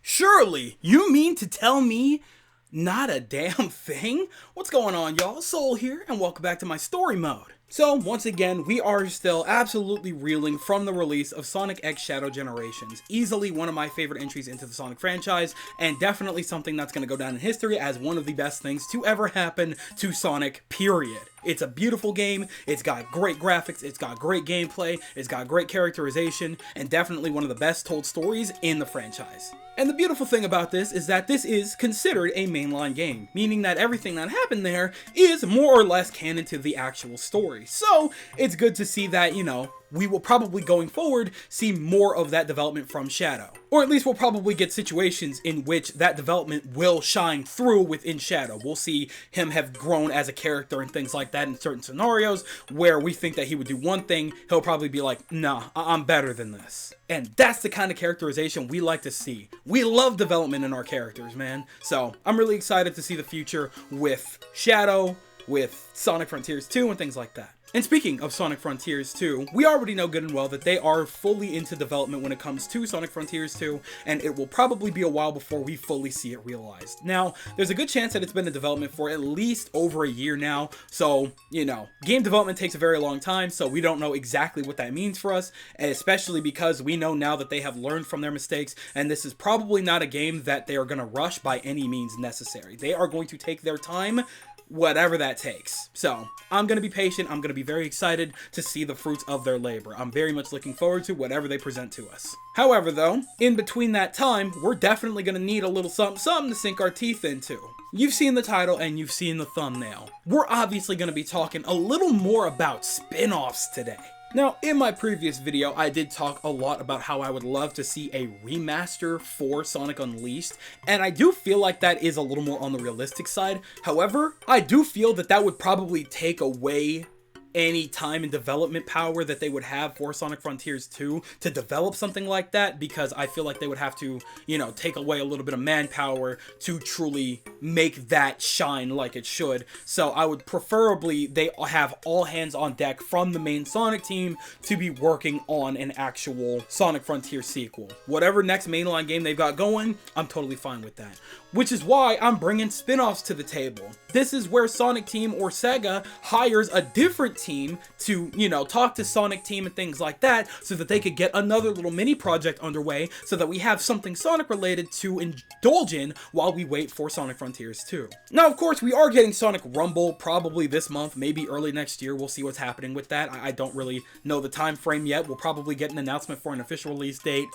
Surely, you mean to tell me not a damn thing? What's going on, y'all? Soul here, and welcome back to my story mode. So, once again, we are still absolutely reeling from the release of Sonic X Shadow Generations. Easily one of my favorite entries into the Sonic franchise, and definitely something that's going to go down in history as one of the best things to ever happen to Sonic, period. It's a beautiful game, it's got great graphics, it's got great gameplay, it's got great characterization, and definitely one of the best told stories in the franchise. And the beautiful thing about this is that this is considered a mainline game, meaning that everything that happened there is more or less canon to the actual story. So, it's good to see that, we will probably going forward see more of that development from Shadow. Or at least we'll probably get situations in which that development will shine through within Shadow. We'll see him have grown as a character and things like that in certain scenarios where we think that he would do one thing, he'll probably be like, nah, I'm better than this. And that's the kind of characterization we like to see. We love development in our characters, man. So I'm really excited to see the future with Shadow, with Sonic Frontiers 2 and things like that. And speaking of Sonic Frontiers 2, we already know good and well that they are fully into development when it comes to Sonic Frontiers 2, and it will probably be a while before we fully see it realized. Now, there's a good chance that it's been in development for at least over a year now, so, game development takes a very long time, so we don't know exactly what that means for us, especially because we know now that they have learned from their mistakes, and this is probably not a game that they are going to rush by any means necessary. They are going to take their time, whatever that takes. So, I'm going to be patient, I'm going to be very excited to see the fruits of their labor. I'm very much looking forward to whatever they present to us. However though, in between that time, we're definitely going to need a little something to sink our teeth into. You've seen the title and you've seen the thumbnail. We're obviously going to be talking a little more about spin-offs today. Now, in my previous video, I did talk a lot about how I would love to see a remaster for Sonic Unleashed, and I do feel like that is a little more on the realistic side. However, I do feel that that would probably take away any time and development power that they would have for Sonic Frontiers 2 to develop something like that, because I feel like they would have to, take away a little bit of manpower to truly make that shine like it should. So I would preferably they have all hands on deck from the main Sonic team to be working on an actual Sonic Frontier sequel. Whatever next mainline game they've got going, I'm totally fine with that. Which is why I'm bringing spin-offs to the table. This is where Sonic Team or Sega hires a different team to, talk to Sonic Team and things like that, so that they could get another little mini project underway, so that we have something Sonic related to indulge in while we wait for Sonic Frontiers 2. Now, of course, we are getting Sonic Rumble probably this month, maybe early next year. We'll see what's happening with that. I don't really know the time frame yet. We'll probably get an announcement for an official release date.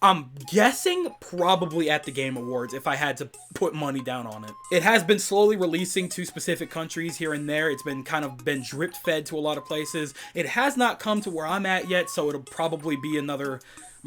I'm guessing probably at the Game Awards, if I had to put money down on it. It has been slowly releasing to specific countries here and there. It's been kind of been drip fed to a lot of places. It has not come to where I'm at yet, so it'll probably be another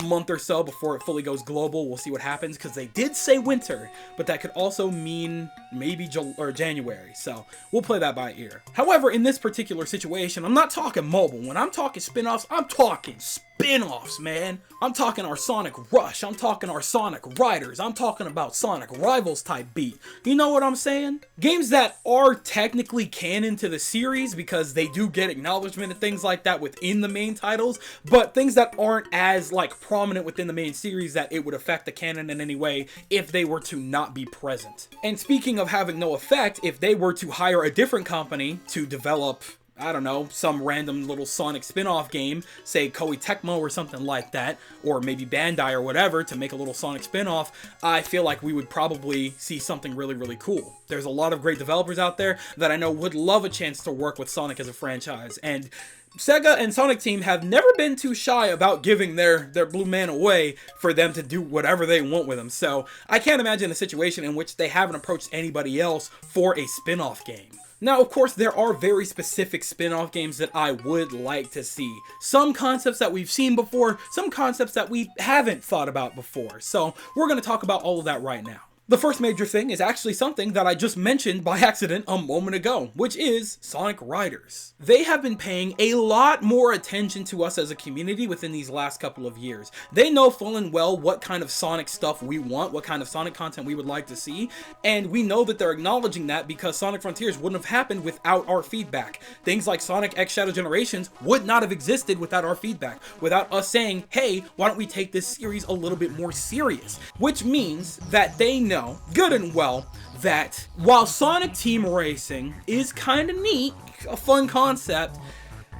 month or so before it fully goes global. We'll see what happens, because they did say winter, but that could also mean maybe January, so we'll play that by ear. However, in this particular situation, I'm not talking mobile. When I'm talking spin-offs, I'm talking spin-offs, man. I'm talking our Sonic Rush, I'm talking our Sonic Riders, I'm talking about Sonic Rivals type beat. You know what I'm saying? Games that are technically canon to the series, because they do get acknowledgement and things like that within the main titles, but things that aren't as prominent within the main series that it would affect the canon in any way if they were to not be present. And speaking of having no effect, if they were to hire a different company to develop, I don't know, some random little Sonic spin-off game, say Koei Tecmo or something like that, or maybe Bandai or whatever, to make a little Sonic spin-off, I feel like we would probably see something really, really cool. There's a lot of great developers out there that I know would love a chance to work with Sonic as a franchise, and Sega and Sonic Team have never been too shy about giving their Blue Man away for them to do whatever they want with them. So I can't imagine a situation in which they haven't approached anybody else for a spin-off game. Now, of course, there are very specific spin-off games that I would like to see. Some concepts that we've seen before, some concepts that we haven't thought about before. So we're going to talk about all of that right now. The first major thing is actually something that I just mentioned by accident a moment ago, which is Sonic Riders. They have been paying a lot more attention to us as a community within these last couple of years. They know full and well what kind of Sonic stuff we want, what kind of Sonic content we would like to see, and we know that they're acknowledging that because Sonic Frontiers wouldn't have happened without our feedback. Things like Sonic X Shadow Generations would not have existed without our feedback, without us saying, hey, why don't we take this series a little bit more serious? Which means that they know good and well that while Sonic Team Racing is kind of neat, a fun concept,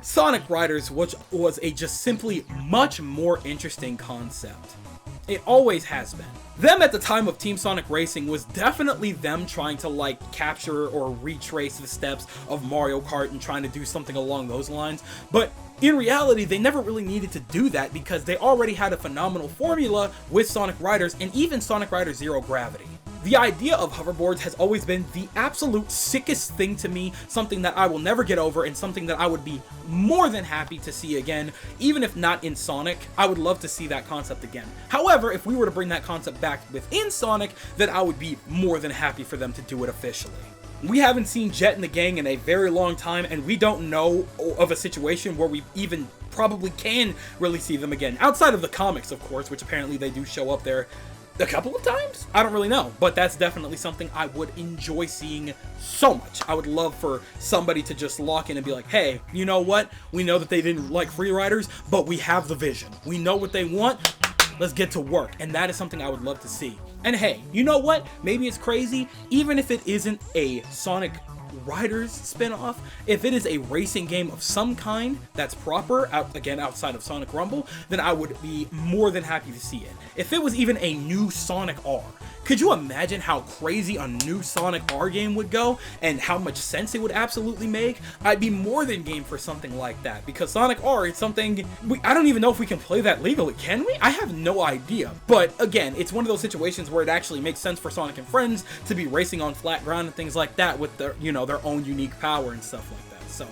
Sonic Riders was a just simply much more interesting concept. It always has been. Them at the time of Team Sonic Racing was definitely them trying to like capture or retrace the steps of Mario Kart and trying to do something along those lines, but in reality, they never really needed to do that because they already had a phenomenal formula with Sonic Riders and even Sonic Riders Zero Gravity. The idea of hoverboards has always been the absolute sickest thing to me, something that I will never get over and something that I would be more than happy to see again. Even if not in Sonic, I would love to see that concept again. However, if we were to bring that concept back within Sonic, then I would be more than happy for them to do it officially. We haven't seen Jet and the gang in a very long time, and we don't know of a situation where we even probably can really see them again. Outside of the comics, of course, which apparently they do show up there a couple of times? I don't really know, but that's definitely something I would enjoy seeing so much. I would love for somebody to just lock in and be like, hey, you know what? We know that they didn't like Free Riders, but we have the vision. We know what they want. Let's get to work. And that is something I would love to see. And hey, you know what? Maybe it's crazy. Even if it isn't a Sonic Riders spin-off, if it is a racing game of some kind that's proper, outside of Sonic Rumble, then I would be more than happy to see it. If it was even a new Sonic R, could you imagine how crazy a new Sonic R game would go and how much sense it would absolutely make? I'd be more than game for something like that because Sonic R is something I don't even know if we can play that legally. Can we? I have no idea. But again, it's one of those situations where it actually makes sense for Sonic and friends to be racing on flat ground and things like that with their, their own unique power and stuff like that. So,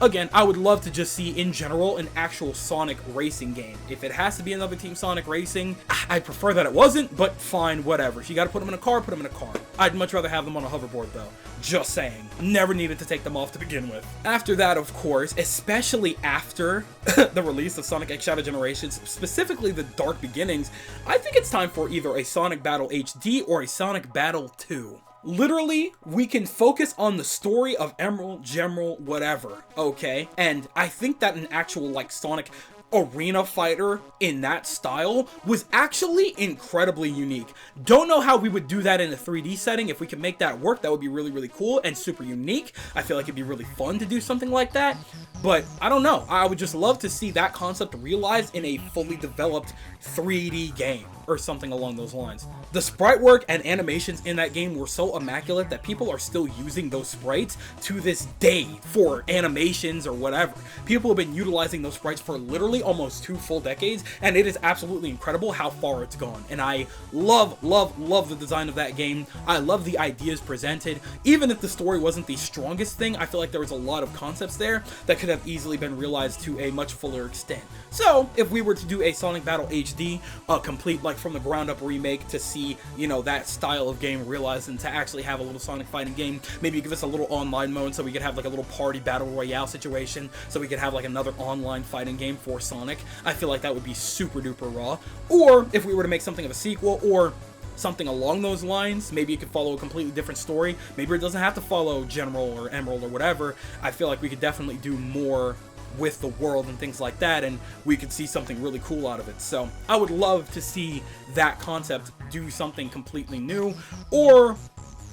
again, I would love to just see, in general, an actual Sonic racing game. If it has to be another Team Sonic Racing, I prefer that it wasn't, but fine, whatever. If you gotta put them in a car, put them in a car. I'd much rather have them on a hoverboard, though. Just saying. Never needed to take them off to begin with. After that, of course, especially after the release of Sonic X Shadow Generations, specifically the Dark Beginnings, I think it's time for either a Sonic Battle HD or a Sonic Battle 2. Literally, we can focus on the story of Emerald, Gemerald, whatever, okay? And I think that an actual, Sonic arena fighter in that style was actually incredibly unique. Don't know how we would do that in a 3D setting. If we could make that work, that would be really, really cool and super unique. I feel like it'd be really fun to do something like that. But I don't know. I would just love to see that concept realized in a fully developed 3D game or something along those lines. The sprite work and animations in that game were so immaculate that people are still using those sprites to this day for animations or whatever. People have been utilizing those sprites for literally almost 2 full decades, and it is absolutely incredible how far it's gone. And I love the design of that game. I love the ideas presented. Even if the story wasn't the strongest thing, I feel like there was a lot of concepts there that could have easily been realized to a much fuller extent. So if we were to do a Sonic Battle HD, a complete from the ground up remake to see, that style of game realized and to actually have a little Sonic fighting game, maybe give us a little online mode so we could have a little party battle royale situation, so we could have another online fighting game for Sonic. I feel like that would be super duper raw. Or if we were to make something of a sequel or something along those lines, maybe it could follow a completely different story. Maybe it doesn't have to follow General or Emerald or whatever. I feel like we could definitely do more with the world and things like that, and we could see something really cool out of it. So I would love to see that concept do something completely new, or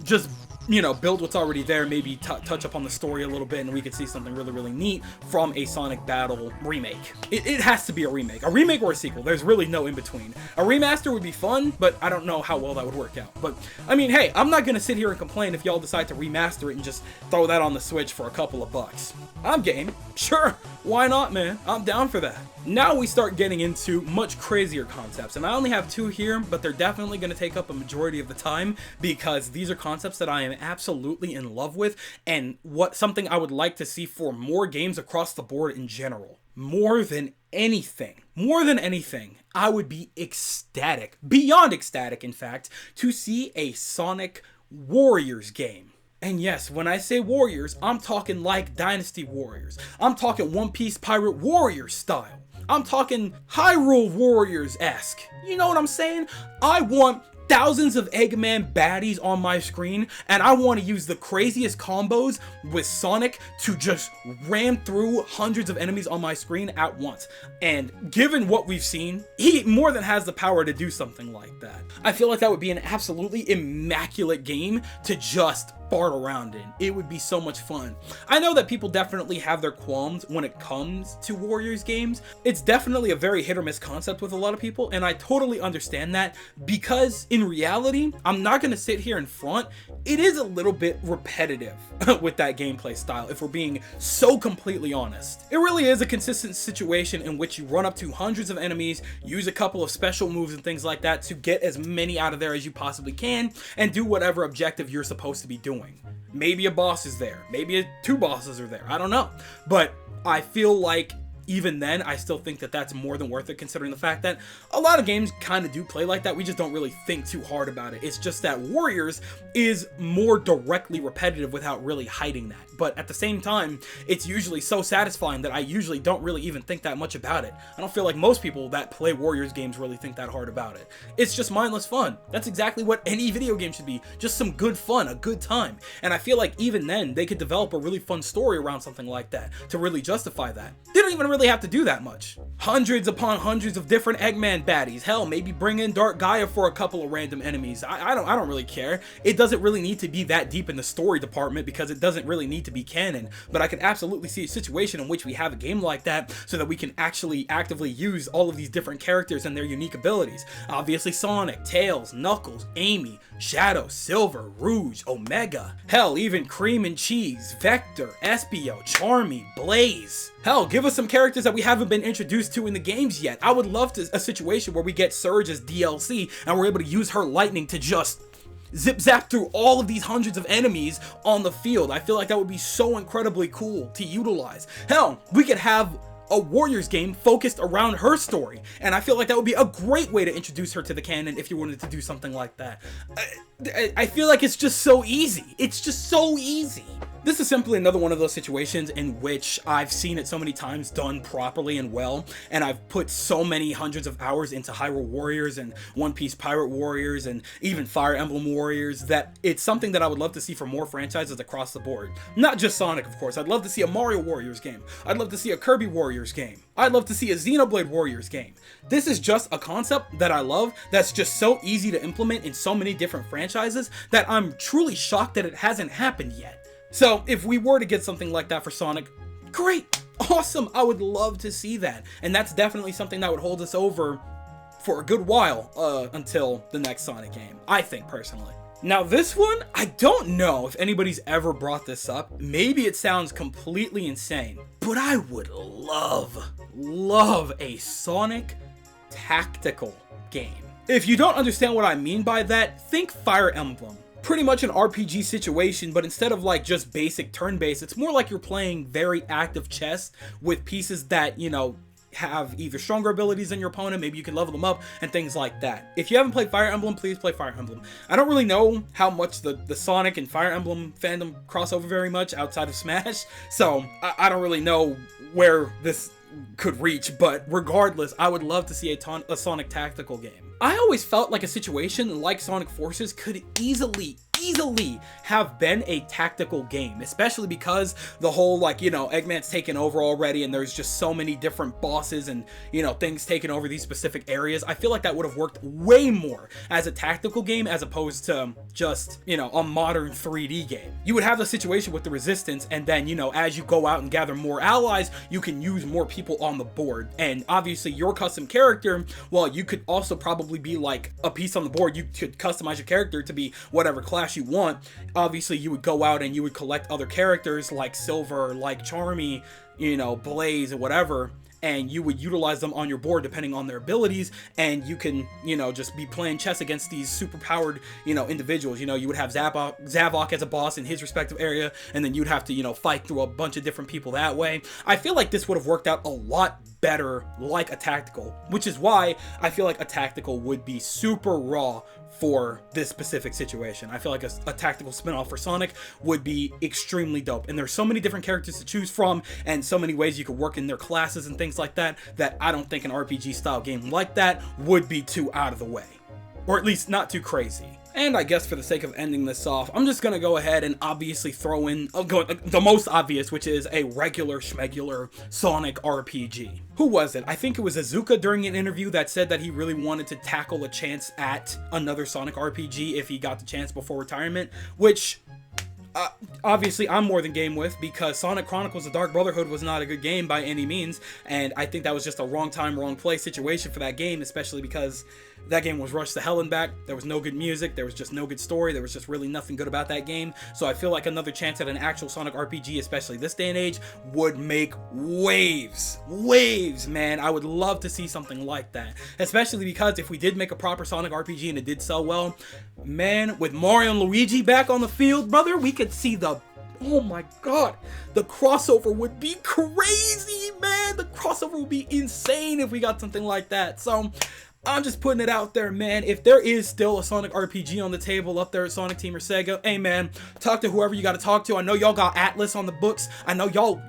just build what's already there, maybe touch up on the story a little bit, and we could see something really, really neat from a Sonic Battle remake. It has to be a remake or a sequel. There's really no in between. A remaster would be fun, but I don't know how well that would work out. But I mean, hey, I'm not gonna sit here and complain if y'all decide to remaster it and just throw that on the Switch for a couple of bucks. I'm game. Sure, why not, man? I'm down for that. Now we start getting into much crazier concepts, and I only have 2 here, but they're definitely going to take up a majority of the time because these are concepts that I am absolutely in love with, and something I would like to see for more games across the board in general. More than anything, more than anything, I would be ecstatic, beyond ecstatic in fact, to see a Sonic Warriors game. And yes, when I say Warriors, I'm talking like Dynasty Warriors. I'm talking One Piece Pirate Warriors style. I'm talking Hyrule Warriors-esque. You know what I'm saying? I want thousands of Eggman baddies on my screen, and I want to use the craziest combos with Sonic to just ram through hundreds of enemies on my screen at once. And given what we've seen, he more than has the power to do something like that. I feel like that would be an absolutely immaculate game to just fart around in. It would be so much fun. I know that people definitely have their qualms when it comes to Warriors games. It's definitely a very hit or miss concept with a lot of people, and I totally understand that, because in reality, I'm not going to sit here and front, it is a little bit repetitive with that gameplay style, if we're being so completely honest. It really is a consistent situation in which you run up to hundreds of enemies, use a couple of special moves and things like that to get as many out of there as you possibly can, and do whatever objective you're supposed to be doing. Maybe a boss is there, maybe two bosses are there, I don't know. But I feel like even then, I still think that that's more than worth it, considering the fact that a lot of games kind of do play like that. We just don't really think too hard about it. It's just that Warriors is more directly repetitive without really hiding that. But at the same time, it's usually so satisfying that I usually don't really even think that much about it. I don't feel like most people that play Warriors games really think that hard about it. It's just mindless fun. That's exactly what any video game should be. Just some good fun, a good time. And I feel like even then, they could develop a really fun story around something like that to really justify that. They don't even really have to do that much. Hundreds upon hundreds of different Eggman baddies. Hell, maybe bring in Dark Gaia for a couple of random enemies. I don't really care. It doesn't really need to be that deep in the story department because it doesn't really need to be canon. But I could absolutely see a situation in which we have a game like that so that we can actually actively use all of these different characters and their unique abilities. Obviously Sonic, Tails, Knuckles, Amy, Shadow, Silver, Rouge, Omega. Hell, even Cream and Cheese, Vector, Espio, Charmy, Blaze. Hell, give us some characters that we haven't been introduced to in the games yet. I would love a situation where we get Surge as DLC and we're able to use her lightning to just zip zap through all of these hundreds of enemies on the field. I feel like that would be so incredibly cool to utilize. Hell, we could have a Warriors game focused around her story, and I feel like that would be a great way to introduce her to the canon if you wanted to do something like that. I feel like it's just so easy. It's just so easy. This is simply another one of those situations in which I've seen it so many times done properly and well, and I've put so many hundreds of hours into Hyrule Warriors and One Piece Pirate Warriors and even Fire Emblem Warriors that it's something that I would love to see for more franchises across the board. Not just Sonic, of course. I'd love to see a Mario Warriors game. I'd love to see a Kirby Warriors game. I'd love to see a Xenoblade Warriors game. This is just a concept that I love that's just so easy to implement in so many different franchises that I'm truly shocked that it hasn't happened yet. So if we were to get something like that for Sonic, great, awesome, I would love to see that. And that's definitely something that would hold us over for a good while until the next Sonic game, I think personally. Now this one, I don't know if anybody's ever brought this up. Maybe it sounds completely insane, but I would love a Sonic tactical game. If you don't understand what I mean by that, think Fire Emblem. Pretty much an RPG situation, but instead of like just basic turn-based, it's more like you're playing very active chess with pieces that, you know, have either stronger abilities than your opponent, maybe you can level them up and things like that. If you haven't played Fire Emblem, please play Fire Emblem. I don't really know how much the Sonic and Fire Emblem fandom cross over very much outside of Smash, so I don't really know where this could reach, but regardless, I would love to see a Sonic tactical game. I always felt like a situation like Sonic Forces could easily have been a tactical game, especially because the whole, like, you know, Eggman's taken over already and there's just so many different bosses and, you know, things taking over these specific areas. I feel like that would have worked way more as a tactical game as opposed to just, you know, a modern 3D game. You would have the situation with the Resistance, and then, you know, as you go out and gather more allies, you can use more people on the board. And obviously your custom character, well, you could also probably be like a piece on the board. You could customize your character to be whatever class you want. Obviously you would go out and you would collect other characters like Silver, like Charmy, you know, Blaze or whatever, and you would utilize them on your board depending on their abilities, and you can, you know, just be playing chess against these super powered, you know, individuals. You know, you would have Zavok as a boss in his respective area, and then you'd have to, you know, fight through a bunch of different people that way. I feel like this would have worked out a lot better like a tactical, which is why I feel like a tactical would be super raw for this specific situation. I feel like a tactical spin-off for Sonic would be extremely dope. And there's so many different characters to choose from and so many ways you could work in their classes and things like that, that I don't think an RPG style game like that would be too out of the way. Or at least not too crazy. And I guess for the sake of ending this off, I'm just gonna go ahead and obviously throw in the most obvious, which is a regular schmegular Sonic RPG. Who was it? I think it was Azuka during an interview that said that he really wanted to tackle a chance at another Sonic RPG if he got the chance before retirement, which obviously I'm more than game with, because Sonic Chronicles: The Dark Brotherhood was not a good game by any means, and I think that was just a wrong time, wrong place situation for that game, especially because that game was rushed to hell and back. There was no good music, there was just no good story, there was just really nothing good about that game. So I feel like another chance at an actual Sonic RPG, especially this day and age, would make waves, man. I would love to see something like that, especially because if we did make a proper Sonic RPG and it did sell well, man, with Mario and Luigi back on the field, brother, we could see oh my god, the crossover would be crazy, man. The crossover would be insane if we got something like that. So I'm just putting it out there, man. If there is still a Sonic RPG on the table up there at Sonic Team or Sega, hey man, talk to whoever you got to talk to. I know y'all got Atlas on the books. I know y'all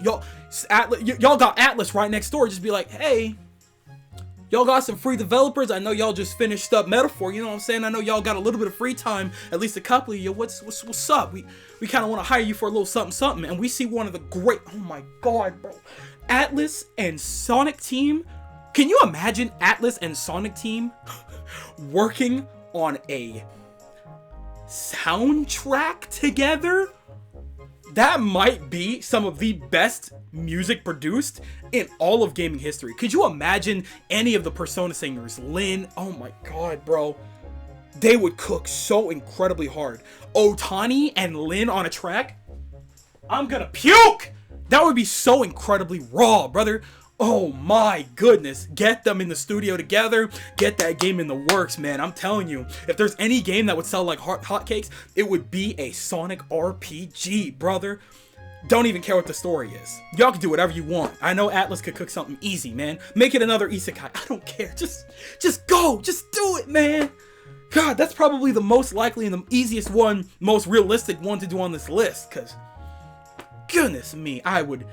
got Atlas right next door. Just be like, hey, y'all got some free developers. I know y'all just finished up Metaphor, you know what I'm saying? I know y'all got a little bit of free time, at least a couple of you. What's up? We kind of want to hire you for a little something, and we see one of the great, oh my god, bro, Atlas and Sonic Team. Can you imagine Atlas and Sonic Team working on a soundtrack together? That might be some of the best music produced in all of gaming history. Could you imagine any of the Persona singers? Lin, oh my god, bro. They would cook so incredibly hard. Otani and Lin on a track? I'm gonna puke! That would be so incredibly raw, brother. Oh my goodness, get them in the studio together, get that game in the works, man. I'm telling you, if there's any game that would sell like hotcakes, it would be a Sonic RPG, brother. Don't even care what the story is. Y'all can do whatever you want. I know Atlas could cook something easy, man. Make it another isekai. I don't care. Just go. Just do it, man. God, that's probably the most likely and the easiest one, most realistic one to do on this list, because goodness me, I would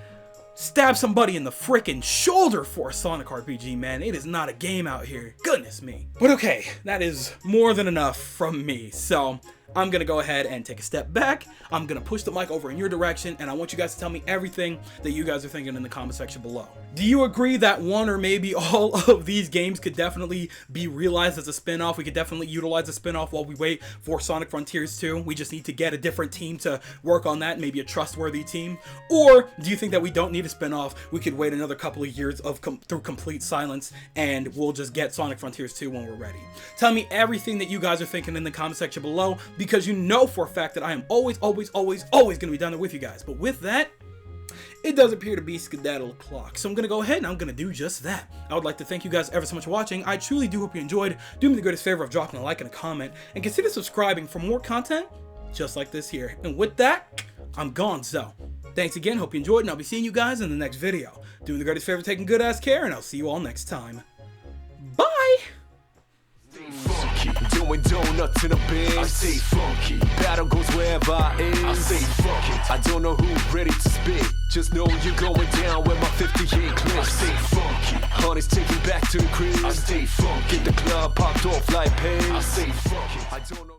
stab somebody in the frickin' shoulder for a Sonic RPG, man. It is not a game out here. Goodness me. But okay, that is more than enough from me. So I'm gonna go ahead and take a step back. I'm gonna push the mic over in your direction, and I want you guys to tell me everything that you guys are thinking in the comment section below. Do you agree that one or maybe all of these games could definitely be realized as a spin-off? We could definitely utilize a spin-off while we wait for Sonic Frontiers 2. We just need to get a different team to work on that, maybe a trustworthy team. Or do you think that we don't need a spin-off? We could wait another couple of years of through complete silence, and we'll just get Sonic Frontiers 2 when we're ready. Tell me everything that you guys are thinking in the comment section below, because you know for a fact that I am always going to be down there with you guys. But with that, it does appear to be skedaddle o'clock, so I'm going to go ahead and I'm going to do just that. I would like to thank you guys ever so much for watching. I truly do hope you enjoyed. Do me the greatest favor of dropping a like and a comment, and consider subscribing for more content just like this here. And with that, I'm gone. So thanks again, hope you enjoyed, and I'll be seeing you guys in the next video. Do me the greatest favor of taking good ass care, and I'll see you all next time. Bye! Doing donuts in a bin. I stay funky. Battle goes wherever I is. I stay funky. I don't know who's ready to spit. Just know you're going down with my 58 clips. I stay funky. Honey's taking back to the crib. I stay funky. Get the club popped off like pain. I stay funky. I don't know.